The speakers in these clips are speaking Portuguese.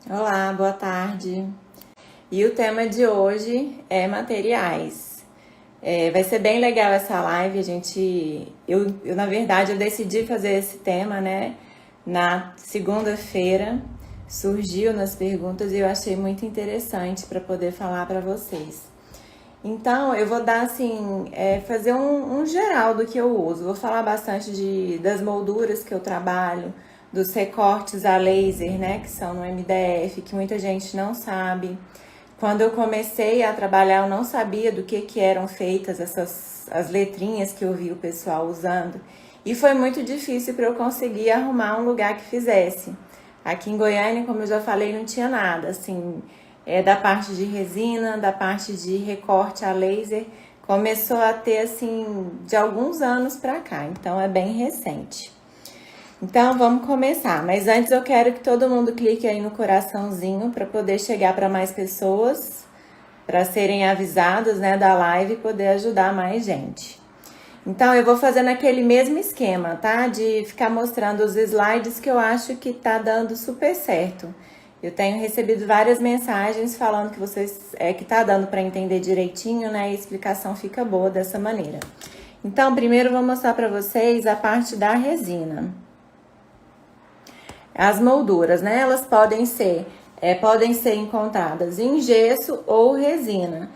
Olá, boa tarde. E o tema de hoje é materiais. Vai ser bem legal essa live. Na verdade, eu decidi fazer esse tema, né? Na segunda-feira surgiu nas perguntas e eu achei muito interessante para poder falar para vocês. Então, eu vou dar assim, fazer um geral do que eu uso. Vou falar bastante das molduras que eu trabalho, dos recortes a laser, né, que são no MDF, que muita gente não sabe. Quando eu comecei a trabalhar, eu não sabia do que eram feitas as letrinhas que eu vi o pessoal usando. E foi muito difícil para eu conseguir arrumar um lugar que fizesse. Aqui em Goiânia, como eu já falei, não tinha nada, assim, da parte de resina, da parte de recorte a laser, começou a ter, assim, de alguns anos para cá, então é bem recente. Então vamos começar, mas antes eu quero que todo mundo clique aí no coraçãozinho para poder chegar para mais pessoas, para serem avisados, né, da live e poder ajudar mais gente. Então eu vou fazer naquele mesmo esquema, tá? De ficar mostrando os slides que eu acho que tá dando super certo. Eu tenho recebido várias mensagens falando que tá dando para entender direitinho, né? E a explicação fica boa dessa maneira. Então, primeiro eu vou mostrar para vocês a parte da resina. As molduras, né? Elas podem ser encontradas em gesso ou resina.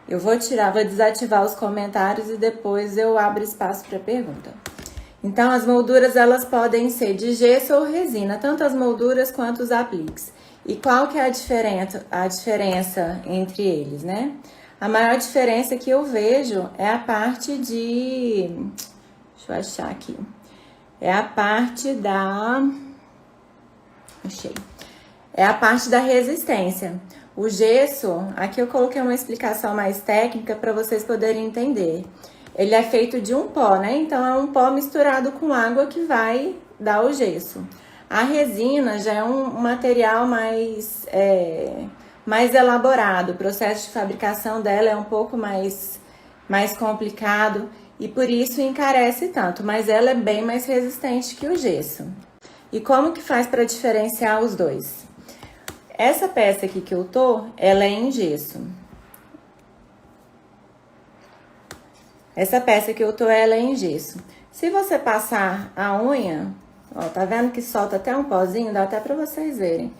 Eu vou desativar os comentários e depois eu abro espaço para pergunta. Então, as molduras, elas podem ser de gesso ou resina, tanto as molduras quanto os apliques. E qual que é a diferença entre eles, né? A maior diferença que eu vejo é a parte de... Deixa eu achar aqui. É a parte da... Achei. É a parte da resistência. O gesso, aqui eu coloquei uma explicação mais técnica para vocês poderem entender. Ele é feito de um pó, né? Então é um pó misturado com água que vai dar o gesso. A resina já é um material mais elaborado. O processo de fabricação dela é um pouco mais complicado e por isso encarece tanto, mas ela é bem mais resistente que o gesso. E como que faz para diferenciar os dois? Essa peça aqui que eu tô, ela é em gesso. Essa peça que eu tô, ela é em gesso. Se você passar a unha, ó, tá vendo que solta até um pozinho? Dá até pra vocês verem.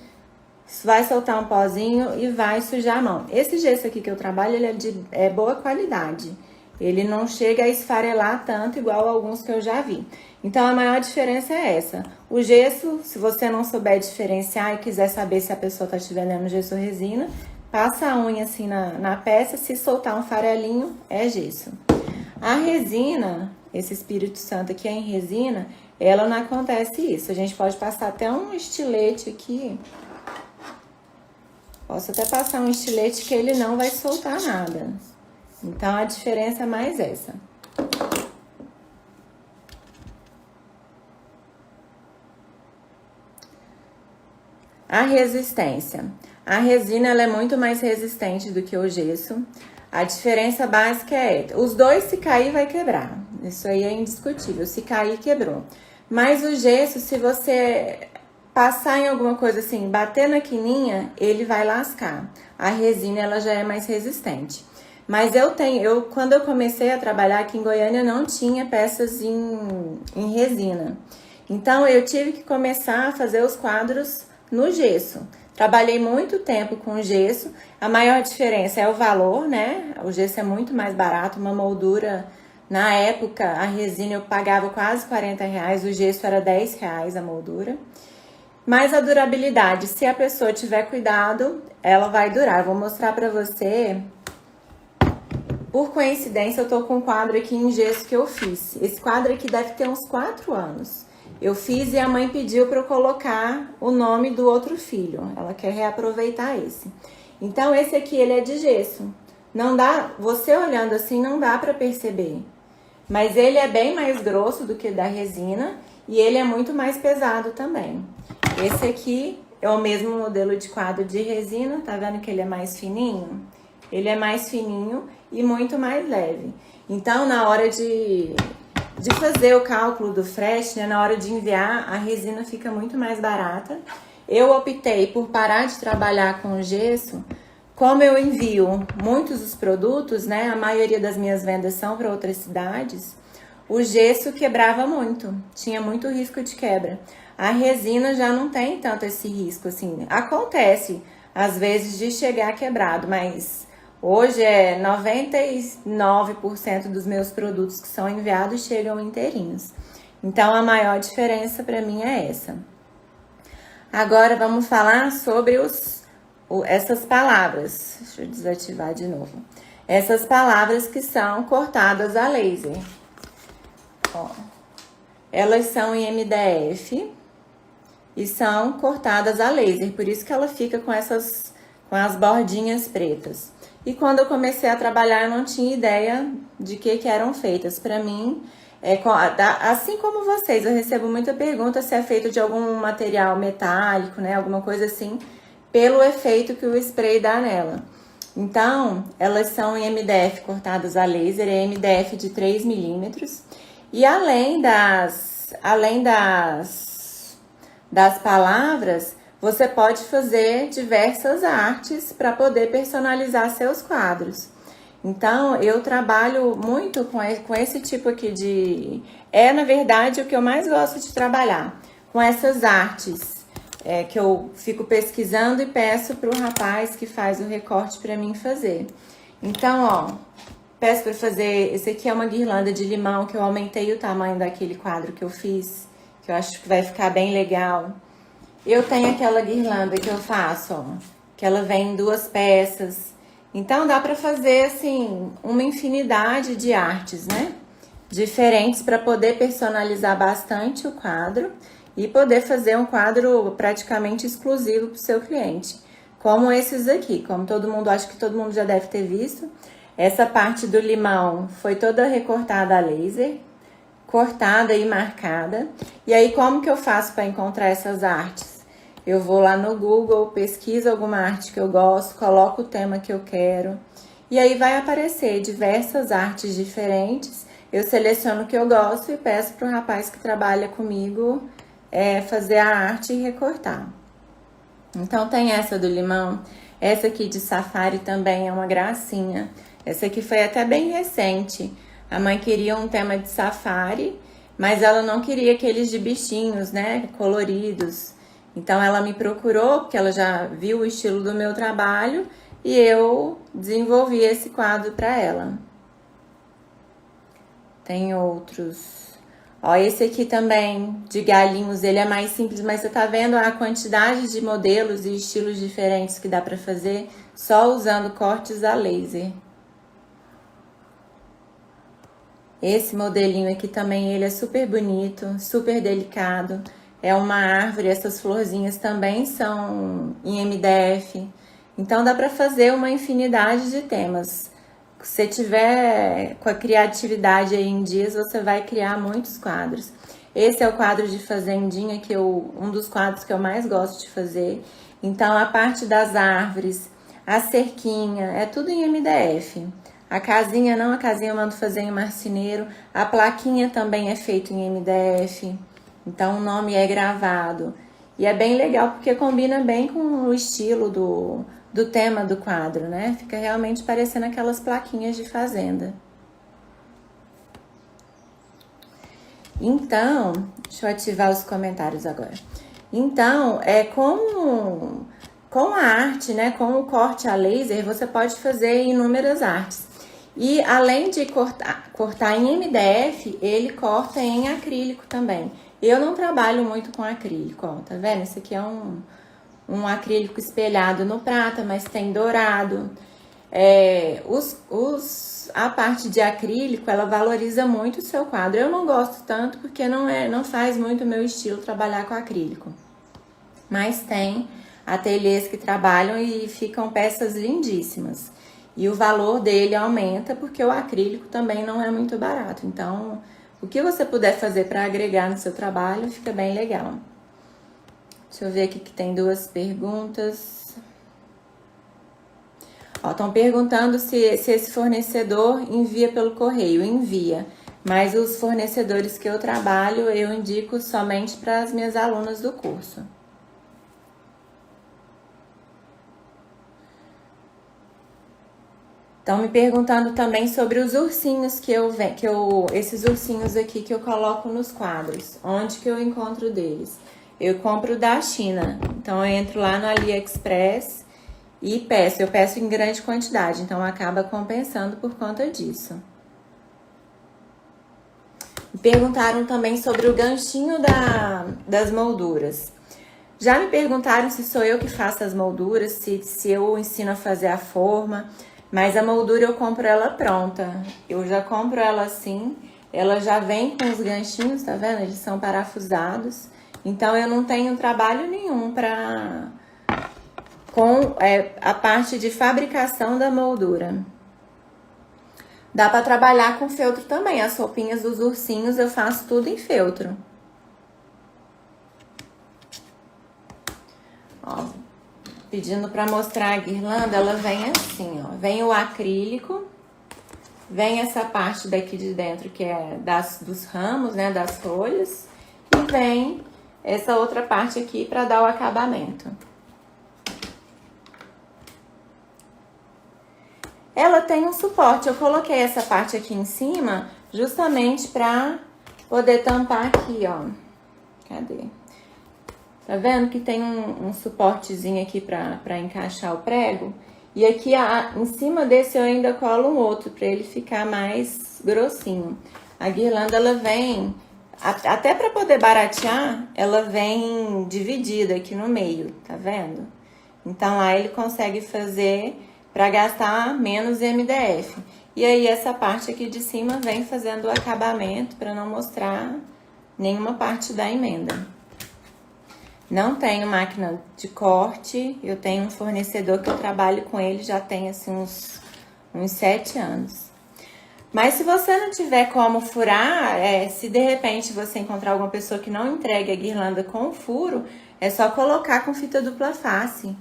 Vai soltar um pozinho e vai sujar a mão. Esse gesso aqui que eu trabalho, ele é de boa qualidade. Ele não chega a esfarelar tanto igual alguns que eu já vi. Então, a maior diferença é essa. O gesso, se você não souber diferenciar e quiser saber se a pessoa tá te vendendo gesso ou resina, passa a unha assim na peça, se soltar um farelinho, é gesso. A resina, esse Espírito Santo aqui é em resina, ela não acontece isso. A gente pode passar até um estilete aqui. Posso até passar um estilete que ele não vai soltar nada. Então, a diferença é mais essa. A resistência. A resina ela é muito mais resistente do que o gesso. A diferença básica os dois, se cair, vai quebrar. Isso aí é indiscutível. Se cair, quebrou. Mas o gesso, se você passar em alguma coisa assim, bater na quininha, ele vai lascar. A resina, ela já é mais resistente. Mas quando eu comecei a trabalhar aqui em Goiânia, não tinha peças em resina. Então, eu tive que começar a fazer os quadros no gesso. Trabalhei muito tempo com gesso. A maior diferença é o valor, né? O gesso é muito mais barato. Uma moldura, na época, a resina eu pagava quase R$40, o gesso era R$10 a moldura. Mas a durabilidade, se a pessoa tiver cuidado, ela vai durar. Eu vou mostrar pra você. Por coincidência, eu tô com um quadro aqui em gesso que eu fiz. Esse quadro aqui deve ter uns 4 anos. Eu fiz e a mãe pediu para eu colocar o nome do outro filho. Ela quer reaproveitar esse. Então, esse aqui, ele é de gesso. Não dá, você olhando assim, não dá para perceber. Mas ele é bem mais grosso do que o da resina e ele é muito mais pesado também. Esse aqui é o mesmo modelo de quadro de resina. Tá vendo que ele é mais fininho? Ele é mais fininho e muito mais leve. Então, na hora de fazer o cálculo do frete, né, na hora de enviar, a resina fica muito mais barata Eu optei por parar de trabalhar com gesso. Como eu envio muitos dos produtos, né? A maioria das minhas vendas são para outras cidades. O gesso quebrava muito, tinha muito risco de quebra. A resina já não tem tanto esse risco, assim. Acontece, às vezes, de chegar quebrado, mas hoje 99% dos meus produtos que são enviados chegam inteirinhos. Então, a maior diferença para mim é essa. Agora, vamos falar sobre essas palavras. Deixa eu desativar de novo. Essas palavras que são cortadas a laser. Ó, elas são em MDF e são cortadas a laser, por isso que ela fica com as bordinhas pretas. E quando eu comecei a trabalhar, eu não tinha ideia de que eram feitas. Para mim, assim como vocês, eu recebo muita pergunta se é feito de algum material metálico, né, alguma coisa assim, pelo efeito que o spray dá nela. Então, elas são em MDF cortadas a laser, é MDF de 3 milímetros. E além das palavras, você pode fazer diversas artes para poder personalizar seus quadros. Então, eu trabalho muito com esse tipo aqui de... na verdade, o que eu mais gosto de trabalhar. Com essas artes que eu fico pesquisando e peço para o rapaz que faz o recorte para mim fazer. Então, ó, peço para fazer... Esse aqui é uma guirlanda de limão que eu aumentei o tamanho daquele quadro que eu fiz, que eu acho que vai ficar bem legal. Eu tenho aquela guirlanda que eu faço, ó, que ela vem em 2 peças. Então, dá para fazer, assim, uma infinidade de artes, né? Diferentes para poder personalizar bastante o quadro e poder fazer um quadro praticamente exclusivo para o seu cliente. Como esses aqui, como acho que todo mundo já deve ter visto. Essa parte do limão foi toda recortada a laser, cortada e marcada. E aí, como que eu faço para encontrar essas artes? Eu vou lá no Google, pesquiso alguma arte que eu gosto, coloco o tema que eu quero. E aí vai aparecer diversas artes diferentes. Eu seleciono o que eu gosto e peço para o rapaz que trabalha comigo fazer a arte e recortar. Então, tem essa do limão. Essa aqui de safari também é uma gracinha. Essa aqui foi até bem recente. A mãe queria um tema de safari, mas ela não queria aqueles de bichinhos, né, coloridos. Então, ela me procurou, porque ela já viu o estilo do meu trabalho, e eu desenvolvi esse quadro para ela. Tem outros. Ó, esse aqui também, de galinhos, ele é mais simples, mas você tá vendo a quantidade de modelos e estilos diferentes que dá para fazer só usando cortes a laser. Esse modelinho aqui também, ele é super bonito, super delicado. É uma árvore, essas florzinhas também são em MDF. Então, dá para fazer uma infinidade de temas. Se você tiver com a criatividade aí em dias, você vai criar muitos quadros. Esse é o quadro de fazendinha, um dos quadros que eu mais gosto de fazer. Então, a parte das árvores, a cerquinha, é tudo em MDF. A casinha não, a casinha eu mando fazer em marceneiro. A plaquinha também é feita em MDF. Então, o nome é gravado. E é bem legal porque combina bem com o estilo do tema do quadro, né? Fica realmente parecendo aquelas plaquinhas de fazenda. Então, deixa eu ativar os comentários agora. Então, com a arte, né? Com o corte a laser, você pode fazer inúmeras artes. E além de cortar em MDF, ele corta em acrílico também. Eu não trabalho muito com acrílico, ó, tá vendo? Esse aqui é um acrílico espelhado no prata, mas tem dourado. A parte de acrílico, ela valoriza muito o seu quadro. Eu não gosto tanto porque não faz muito o meu estilo trabalhar com acrílico. Mas tem ateliês que trabalham e ficam peças lindíssimas. E o valor dele aumenta porque o acrílico também não é muito barato. Então, o que você puder fazer para agregar no seu trabalho fica bem legal. Deixa eu ver aqui que tem 2 perguntas. Ó, estão perguntando se esse fornecedor envia pelo correio. Envia, mas os fornecedores que eu trabalho, eu indico somente para as minhas alunas do curso. Estão me perguntando também sobre os ursinhos esses ursinhos aqui que eu coloco nos quadros. Onde que eu encontro deles? Eu compro da China. Então eu entro lá no AliExpress e peço. Eu peço em grande quantidade, então acaba compensando por conta disso. Me perguntaram também sobre o ganchinho das molduras. Já me perguntaram se sou eu que faço as molduras, se eu ensino a fazer a forma. Mas a moldura eu compro ela pronta. Eu já compro ela assim. Ela já vem com os ganchinhos, tá vendo? Eles são parafusados. Então eu não tenho trabalho nenhum com a parte de fabricação da moldura. Dá pra trabalhar com feltro também. As roupinhas dos ursinhos eu faço tudo em feltro. Ó. Pedindo para mostrar a guirlanda, ela vem assim, ó. Vem o acrílico, vem essa parte daqui de dentro que é dos ramos, né, das folhas, e vem essa outra parte aqui para dar o acabamento. Ela tem um suporte, eu coloquei essa parte aqui em cima justamente para poder tampar aqui, ó. Cadê? Tá vendo que tem um suportezinho aqui pra encaixar o prego? E aqui em cima desse eu ainda colo um outro pra ele ficar mais grossinho. A guirlanda ela vem, até pra poder baratear, ela vem dividida aqui no meio, tá vendo? Então lá ele consegue fazer pra gastar menos MDF. E aí essa parte aqui de cima vem fazendo o acabamento pra não mostrar nenhuma parte da emenda. Não tenho máquina de corte, eu tenho um fornecedor que eu trabalho com ele já tem assim uns 7 anos. Mas se você não tiver como furar, se de repente você encontrar alguma pessoa que não entregue a guirlanda com furo, é só colocar com fita dupla face.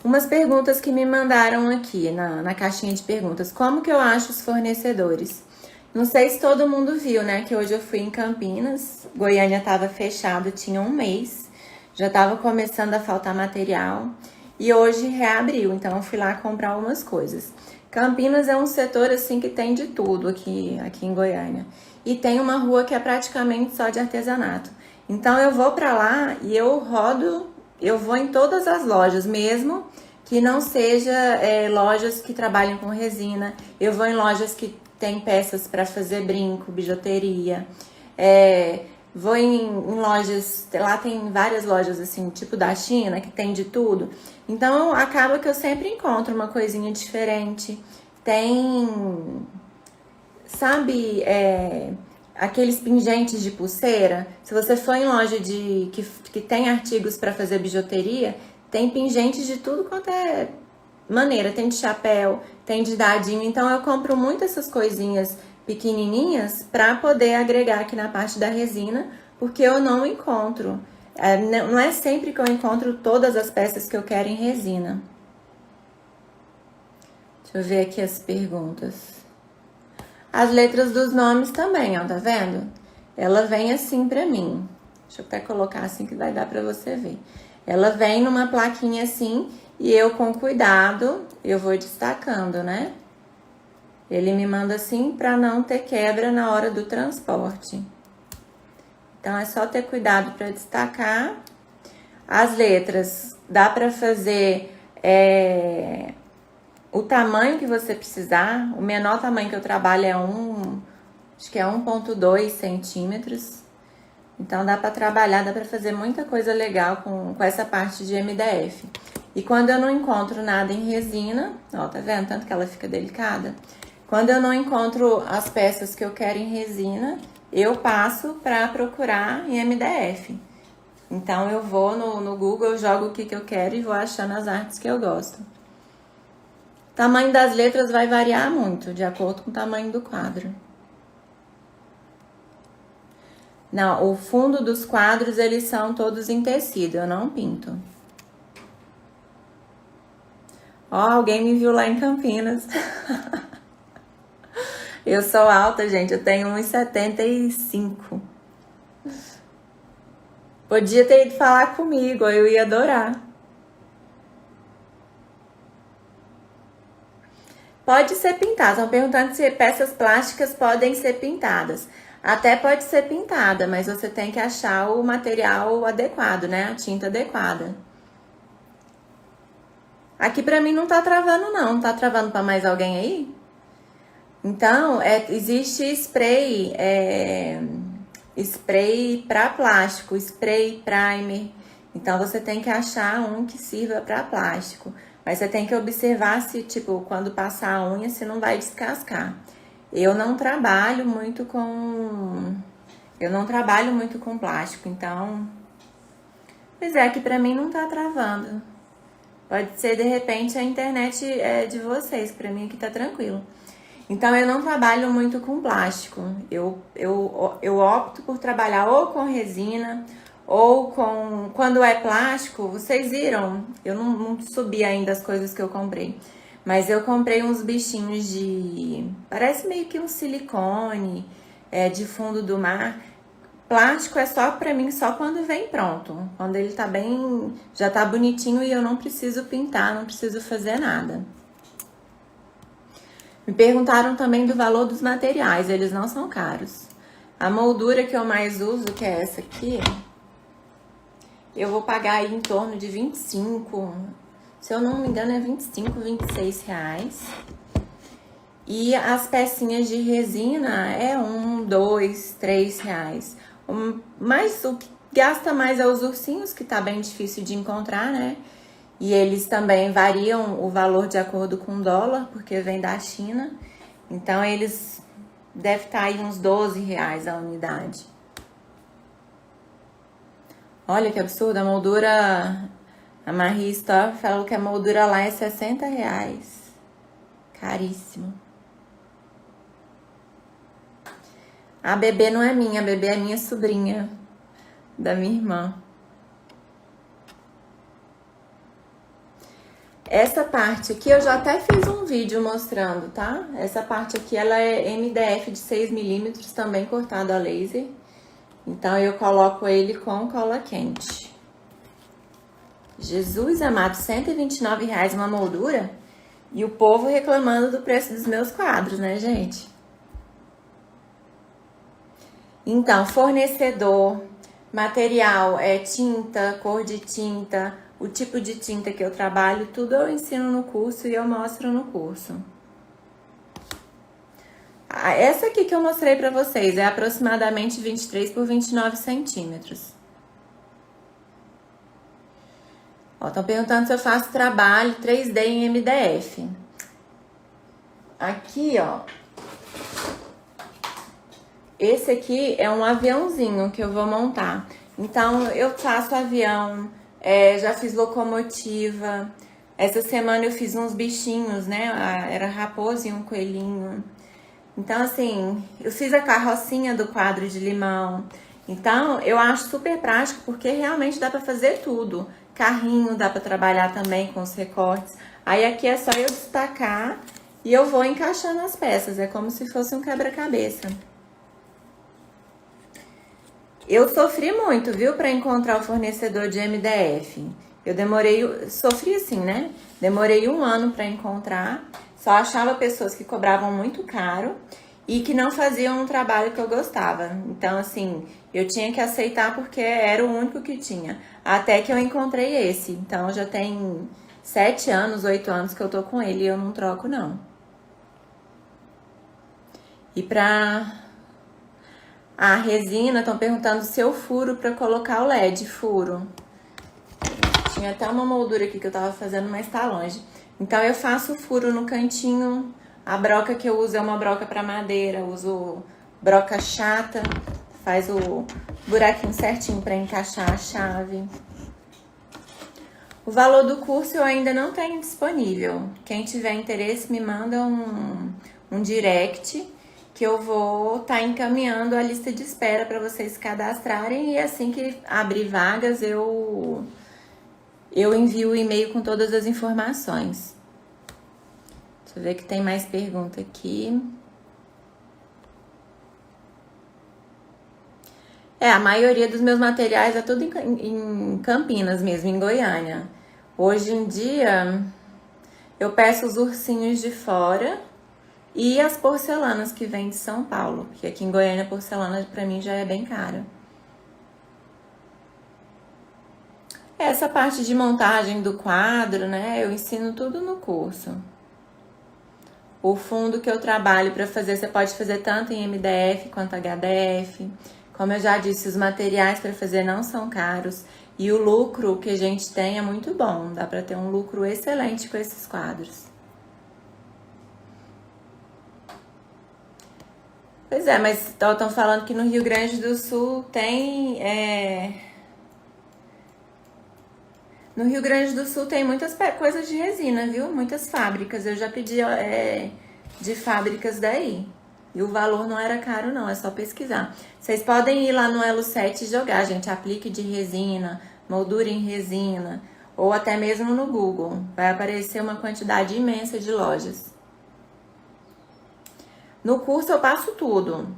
Umas perguntas que me mandaram aqui na caixinha de perguntas. Como que eu acho os fornecedores? Não sei se todo mundo viu, né? Que hoje eu fui em Campinas, Goiânia estava fechado, tinha um mês, já estava começando a faltar material e hoje reabriu, então eu fui lá comprar algumas coisas. Campinas é um setor assim que tem de tudo aqui em Goiânia e tem uma rua que é praticamente só de artesanato. Então eu vou para lá e eu rodo, eu vou em todas as lojas mesmo. Que não seja lojas que trabalham com resina, eu vou em lojas que tem peças para fazer brinco, bijuteria. Vou em lojas, lá tem várias lojas assim, tipo da China, que tem de tudo. Então acaba que eu sempre encontro uma coisinha diferente. Tem, sabe, aqueles pingentes de pulseira. Se você for em loja que tem artigos para fazer bijuteria, tem pingentes de tudo quanto é maneira, tem de chapéu, tem de dadinho, então eu compro muito essas coisinhas pequenininhas para poder agregar aqui na parte da resina, porque eu não encontro, não é sempre que eu encontro todas as peças que eu quero em resina. Deixa eu ver aqui as perguntas. As letras dos nomes também, ó, tá vendo? Ela vem assim pra mim. Deixa eu até colocar assim que vai dar pra você ver. Ela vem numa plaquinha assim. E eu, com cuidado, eu vou destacando, né? Ele me manda assim para não ter quebra na hora do transporte. Então, é só ter cuidado para destacar. As letras, dá para fazer o tamanho que você precisar. O menor tamanho que eu trabalho é acho que é 1,2 centímetros. Então, dá para trabalhar, dá para fazer muita coisa legal com essa parte de MDF. E quando eu não encontro nada em resina, ó, tá vendo? Tanto que ela fica delicada. Quando eu não encontro as peças que eu quero em resina, eu passo para procurar em MDF. Então, eu vou no Google, jogo o que eu quero e vou achando as artes que eu gosto. O tamanho das letras vai variar muito, de acordo com o tamanho do quadro. Não, o fundo dos quadros, eles são todos em tecido, eu não pinto. Ó, alguém me viu lá em Campinas. Eu sou alta, gente, eu tenho 1,75. Podia ter ido falar comigo, eu ia adorar. Pode ser pintado. Estão perguntando se peças plásticas podem ser pintadas. Até pode ser pintada, mas você tem que achar o material adequado, né? A tinta adequada. Aqui pra mim não tá travando, não. Não tá travando pra mais alguém aí? Então, existe spray, spray pra plástico, spray primer. Então, você tem que achar um que sirva pra plástico. Mas você tem que observar se, tipo, quando passar a unha, se não vai descascar. Eu não trabalho muito com plástico, então... Pois é, que pra mim não tá travando. Pode ser, de repente, a internet de vocês, pra mim aqui tá tranquilo. Então, eu não trabalho muito com plástico. Eu opto por trabalhar ou com resina, ou com... Quando é plástico, vocês viram, eu não subi ainda as coisas que eu comprei. Mas eu comprei uns bichinhos de... Parece meio que um silicone de fundo do mar. Plástico é só pra mim, só quando vem pronto. Quando ele tá bem... Já tá bonitinho e eu não preciso pintar, não preciso fazer nada. Me perguntaram também do valor dos materiais, eles não são caros. A moldura que eu mais uso, que é essa aqui, eu vou pagar aí em torno de 25, se eu não me engano é 25, 26 reais. E as pecinhas de resina é 1, 2, 3 reais. Mas o que gasta mais é os ursinhos, que tá bem difícil de encontrar, né? E eles também variam o valor de acordo com o dólar, porque vem da China. Então, eles devem estar aí uns 12 reais a unidade. Olha que absurdo, a moldura... A Marie Store falou que a moldura lá é 60 reais. Caríssimo. A bebê não é minha, a bebê é minha sobrinha, da minha irmã. Essa parte aqui eu já até fiz um vídeo mostrando, tá? Essa parte aqui ela é MDF de 6 milímetros, também cortado a laser. Então eu coloco ele com cola quente. Jesus amado, R$129 uma moldura? E o povo reclamando do preço dos meus quadros, né, gente? Então, fornecedor, material, tinta, cor de tinta, o tipo de tinta que eu trabalho, tudo eu ensino no curso e eu mostro no curso. Essa aqui que eu mostrei pra vocês é aproximadamente 23 por 29 centímetros. Ó, estão perguntando se eu faço trabalho 3D em MDF. Aqui, ó. Esse aqui é um aviãozinho que eu vou montar. Então, eu faço avião, já fiz locomotiva. Essa semana eu fiz uns bichinhos, né? Era raposa e um coelhinho. Então, assim, eu fiz a carrocinha do quadro de limão. Então, eu acho super prático porque realmente dá pra fazer tudo. Carrinho, dá pra trabalhar também com os recortes. Aí aqui é só eu destacar e eu vou encaixando as peças. É como se fosse um quebra-cabeça. Eu sofri muito, viu, pra encontrar o fornecedor de MDF. Eu sofri assim, né? Demorei 1 ano pra encontrar. Só achava pessoas que cobravam muito caro e que não faziam um trabalho que eu gostava. Então, assim, eu tinha que aceitar porque era o único que tinha. Até que eu encontrei esse. Então, já tem 7 anos, 8 anos que eu tô com ele e eu não troco, não. E pra a resina, estão perguntando se eu furo pra colocar o LED. Furo. Tinha até uma moldura aqui que eu tava fazendo, mas tá longe. Então, eu faço furo no cantinho. A broca que eu uso é uma broca pra madeira. Eu uso broca chata. Faz o buraquinho certinho pra encaixar a chave. O valor do curso eu ainda não tenho disponível. Quem tiver interesse, me manda um direct que eu vou estar encaminhando a lista de espera para vocês se cadastrarem. E assim que abrir vagas, eu envio o e-mail com todas as informações. Deixa eu ver que tem mais pergunta aqui. A maioria dos meus materiais é tudo em Campinas mesmo, em Goiânia. Hoje em dia, Eu peço os ursinhos de fora e as porcelanas que vêm de São Paulo, porque aqui em Goiânia a porcelana pra mim já é bem cara. Essa parte de montagem do quadro, né, eu ensino tudo no curso. O fundo que eu trabalho para fazer, você pode fazer tanto em MDF quanto HDF. Como eu já disse, os materiais para fazer não são caros e o lucro que a gente tem é muito bom. Dá para ter um lucro excelente com esses quadros. Pois é, mas estão falando que no Rio Grande do Sul tem... No Rio Grande do Sul tem muitas coisas de resina, viu? Muitas fábricas. Eu já pedi de fábricas daí. E o valor não era caro, não. É só pesquisar. Vocês podem ir lá no Elo 7 e jogar, gente. Aplique de resina, moldura em resina. Ou até mesmo no Google. Vai aparecer uma quantidade imensa de lojas. No curso eu passo tudo.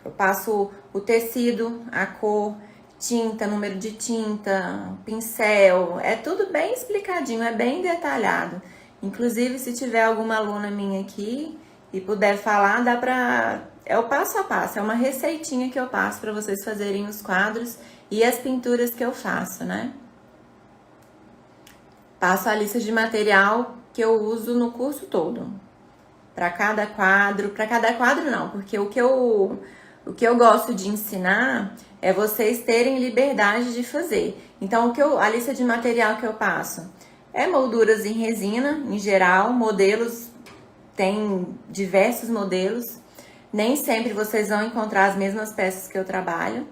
Eu passo o tecido, a cor, tinta, número de tinta, pincel. É tudo bem explicadinho, é bem detalhado. Inclusive, se tiver alguma aluna minha aqui e puder falar, dá pra... É o passo a passo, é uma receitinha que eu passo para vocês fazerem os quadros e as pinturas que eu faço, né? Passo a lista de material que eu uso no curso todo. Para cada quadro não, porque o que eu gosto de ensinar é vocês terem liberdade de fazer. Então, a lista de material que eu passo é molduras em resina, em geral, modelos, tem diversos modelos. Nem sempre vocês vão encontrar as mesmas peças que eu trabalho.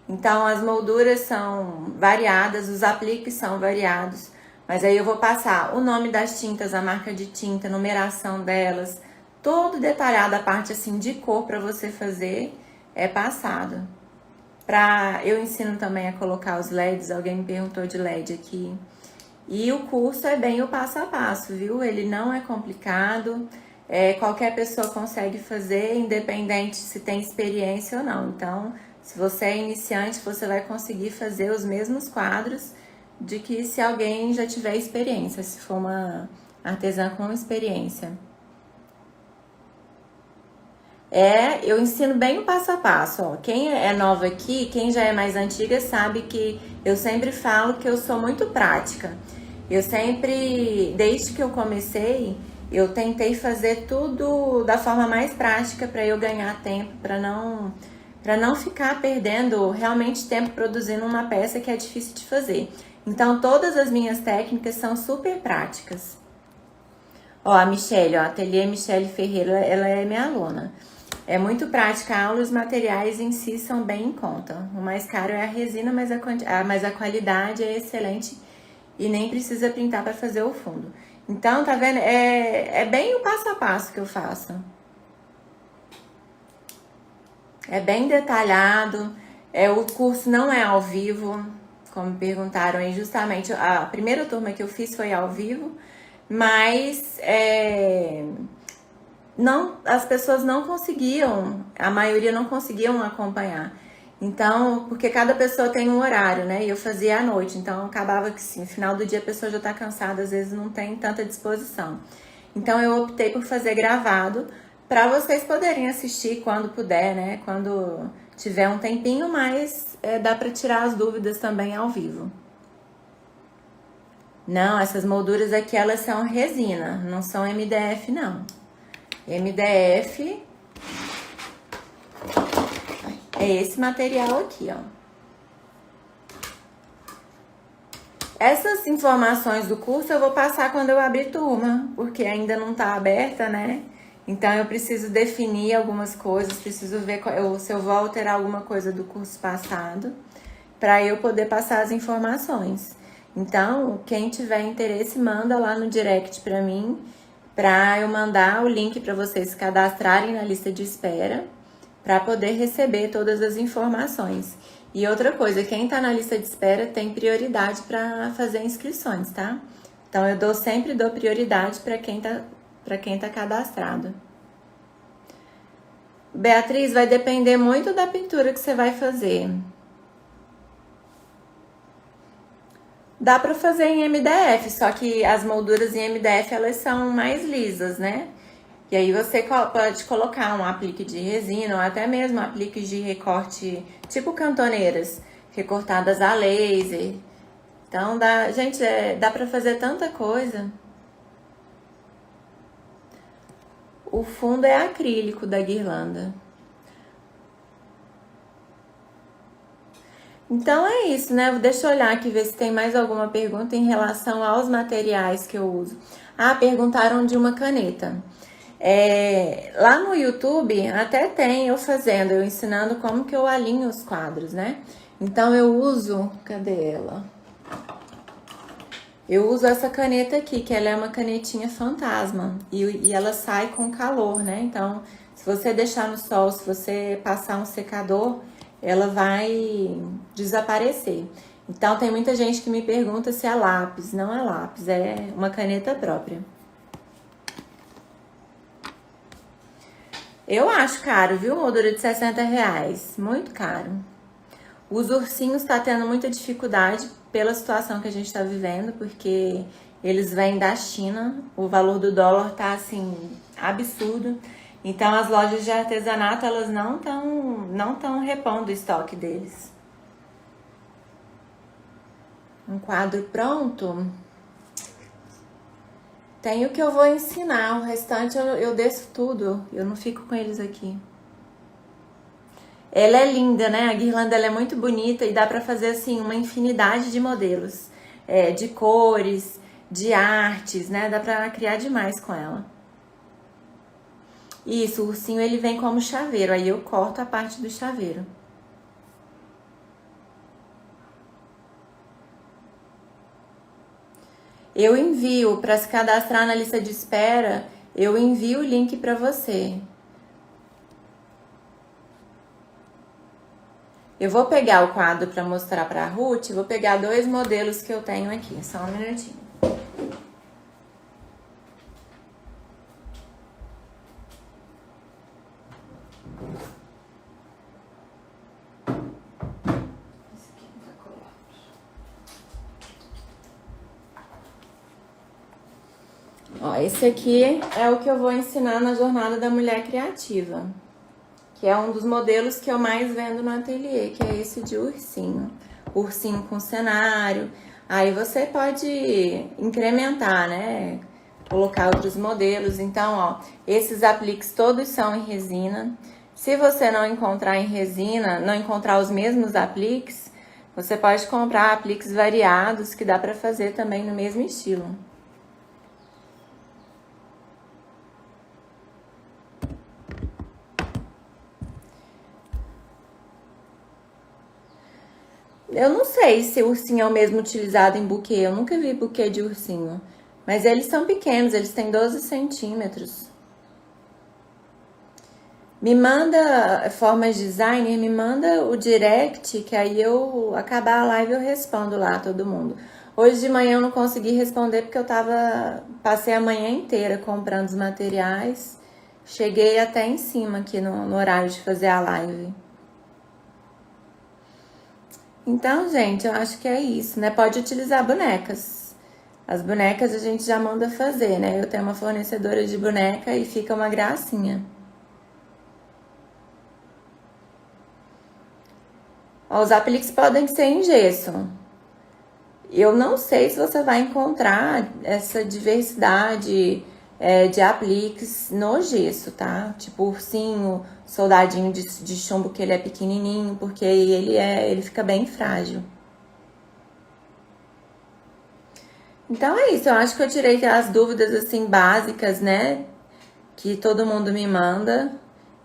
Então, as molduras são variadas, os apliques são variados. Mas aí eu vou passar o nome das tintas, a marca de tinta, a numeração delas, todo detalhado, a parte assim de cor para você fazer é passado. Eu ensino também a colocar os LEDs, alguém me perguntou de LED aqui. E o curso é bem o passo a passo, viu? Ele não é complicado, qualquer pessoa consegue fazer, independente se tem experiência ou não. Então, se você é iniciante, você vai conseguir fazer os mesmos quadros de que se alguém já tiver experiência, se for uma artesã com experiência. Eu ensino bem o passo a passo, ó. Quem é nova aqui, quem já é mais antiga, sabe que eu sempre falo que eu sou muito prática. Eu sempre, desde que eu comecei, eu tentei fazer tudo da forma mais prática para eu ganhar tempo, para não ficar perdendo realmente tempo produzindo uma peça que é difícil de fazer. Então, todas as minhas técnicas são super práticas. Ó, a Michelle, ó, a Ateliê Michelle Ferreira, ela é minha aluna. É muito prática a aula, os materiais em si são bem em conta. O mais caro é a resina, mas a qualidade é excelente e nem precisa pintar para fazer o fundo. Então, tá vendo? É bem o passo a passo que eu faço. É bem detalhado. O curso não é ao vivo, como perguntaram aí, justamente a primeira turma que eu fiz foi ao vivo, mas as pessoas não conseguiam, a maioria não conseguiam acompanhar. Então, porque cada pessoa tem um horário, né? E eu fazia à noite, então acabava que sim, no final do dia a pessoa já tá cansada, às vezes não tem tanta disposição. Então eu optei por fazer gravado para vocês poderem assistir quando puder, né? Quando tiver um tempinho, mas dá para tirar as dúvidas também ao vivo. Não, essas molduras aqui elas são resina, não são MDF não. MDF é esse material aqui, ó. Essas informações do curso eu vou passar quando eu abrir turma, porque ainda não tá aberta, né? Então eu preciso definir algumas coisas, preciso ver se eu vou alterar alguma coisa do curso passado, para eu poder passar as informações. Então, quem tiver interesse, manda lá no direct para mim, para eu mandar o link para vocês se cadastrarem na lista de espera, para poder receber todas as informações. E outra coisa, quem tá na lista de espera tem prioridade para fazer inscrições, tá? Então eu sempre dou prioridade para quem tá cadastrado. Beatriz, vai depender muito da pintura que você vai fazer. Dá pra fazer em MDF, só que as molduras em MDF elas são mais lisas, né? E aí você pode colocar um aplique de resina ou até mesmo apliques de recorte, tipo cantoneiras, recortadas a laser. Então dá, gente, dá pra fazer tanta coisa. O fundo é acrílico da guirlanda. Então é isso, né? Deixa eu olhar aqui, ver se tem mais alguma pergunta em relação aos materiais que eu uso. Ah, perguntaram de uma caneta. Lá no YouTube até tem eu fazendo, eu ensinando como que eu alinho os quadros, né? Então eu uso, cadê ela? Eu uso essa caneta aqui, que ela é uma canetinha fantasma e ela sai com calor, né? Então, se você deixar no sol, se você passar um secador, ela vai desaparecer. Então, tem muita gente que me pergunta se é lápis. Não é lápis, é uma caneta própria. Eu acho caro, viu? Moldura de R$60, muito caro. Os ursinhos tá tendo muita dificuldade pela situação que a gente tá vivendo, porque eles vêm da China, o valor do dólar tá assim absurdo. Então as lojas de artesanato elas não tão repondo o estoque deles. Um quadro pronto. Tem o que eu vou ensinar, o restante eu desço tudo, eu não fico com eles aqui. Ela é linda, né? A guirlanda ela é muito bonita e dá pra fazer assim uma infinidade de modelos, de cores, de artes, né? Dá pra criar demais com ela. Isso, o ursinho ele vem como chaveiro, aí eu corto a parte do chaveiro. Eu envio, para se cadastrar na lista de espera, eu envio o link para você. Eu vou pegar o quadro para mostrar para a Ruth, vou pegar 2 modelos que eu tenho aqui, só um minutinho. Ó, esse aqui é o que eu vou ensinar na Jornada da Mulher Criativa, que é um dos modelos que eu mais vendo no ateliê, que é esse de ursinho. Ursinho com cenário. Aí você pode incrementar, né? Colocar outros modelos. Então, ó, esses apliques todos são em resina. Se você não encontrar em resina, não encontrar os mesmos apliques, você pode comprar apliques variados que dá pra fazer também no mesmo estilo. Eu não sei se o ursinho é o mesmo utilizado em buquê. Eu nunca vi buquê de ursinho. Mas eles são pequenos, eles têm 12 centímetros. Me manda, formas designer, me manda o direct, que aí eu acabar a live eu respondo lá todo mundo. Hoje de manhã eu não consegui responder porque passei a manhã inteira comprando os materiais. Cheguei até em cima aqui no horário de fazer a live. Então, gente, eu acho que é isso, né? Pode utilizar bonecas. As bonecas a gente já manda fazer, né? Eu tenho uma fornecedora de boneca e fica uma gracinha. Ó, os apliques podem ser em gesso. Eu não sei se você vai encontrar essa diversidade de apliques no gesso, tá? Tipo ursinho, soldadinho de chumbo que ele é pequenininho, porque ele fica bem frágil. Então é isso, eu acho que eu tirei as dúvidas assim básicas, né? Que todo mundo me manda.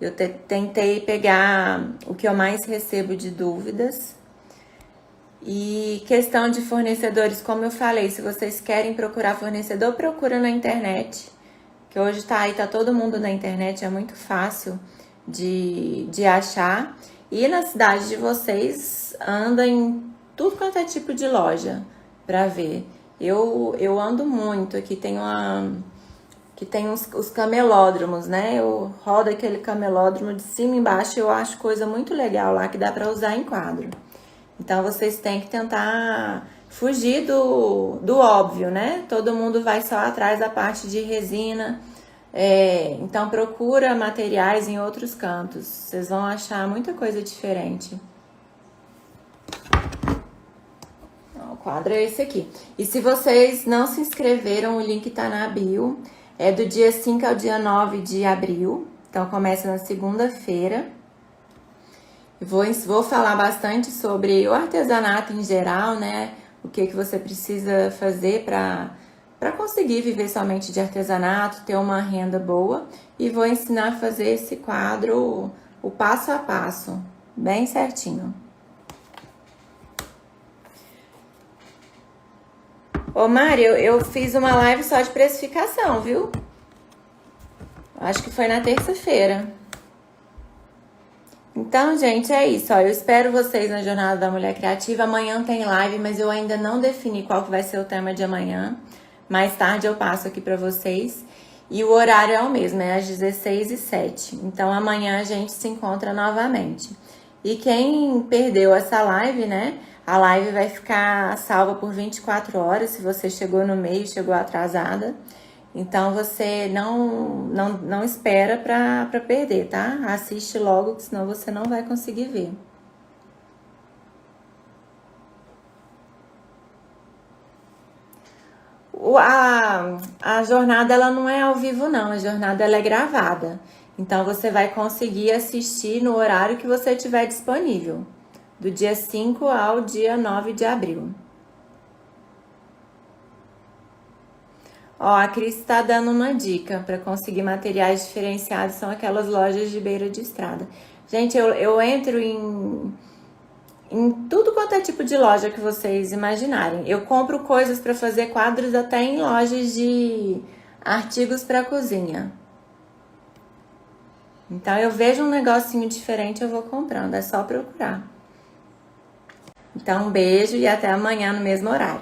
Eu tentei pegar o que eu mais recebo de dúvidas. E questão de fornecedores, como eu falei, se vocês querem procurar fornecedor, procura na internet. Que hoje tá todo mundo na internet, é muito fácil de achar. E na cidade de vocês, anda em tudo quanto é tipo de loja pra ver. Eu ando muito, aqui tem os camelódromos, né? Eu rodo aquele camelódromo de cima e embaixo, eu acho coisa muito legal lá que dá pra usar em quadro. Então vocês têm que tentar fugir do óbvio, né? Todo mundo vai só atrás da parte de resina. Então procura materiais em outros cantos. Vocês vão achar muita coisa diferente. O quadro é esse aqui. E se vocês não se inscreveram, o link tá na bio. É do dia 5 ao dia 9 de abril. Então começa na segunda-feira. Vou falar bastante sobre o artesanato em geral, né? O que você precisa fazer para conseguir viver somente de artesanato, ter uma renda boa. E vou ensinar a fazer esse quadro, o passo a passo, bem certinho. Ô Mari, eu fiz uma live só de precificação, viu? Acho que foi na terça-feira. Então, gente, é isso. Ó, eu espero vocês na Jornada da Mulher Criativa. Amanhã tem live, mas eu ainda não defini qual que vai ser o tema de amanhã. Mais tarde eu passo aqui pra vocês. E o horário é o mesmo, é às 16h07. Então, amanhã a gente se encontra novamente. E quem perdeu essa live, né? A live vai ficar salva por 24 horas, se você chegou no meio, chegou atrasada. Então, você não espera pra perder, tá? Assiste logo, que senão você não vai conseguir ver. A jornada, ela não é ao vivo, não. A jornada, ela é gravada. Então, você vai conseguir assistir no horário que você tiver disponível. Do dia 5 ao dia 9 de abril. Ó, a Cris tá dando uma dica para conseguir materiais diferenciados, são aquelas lojas de beira de estrada. Gente, eu entro em tudo quanto é tipo de loja que vocês imaginarem. Eu compro coisas para fazer quadros até em lojas de artigos para cozinha. Então, eu vejo um negocinho diferente, eu vou comprando, é só procurar. Então, um beijo e até amanhã no mesmo horário.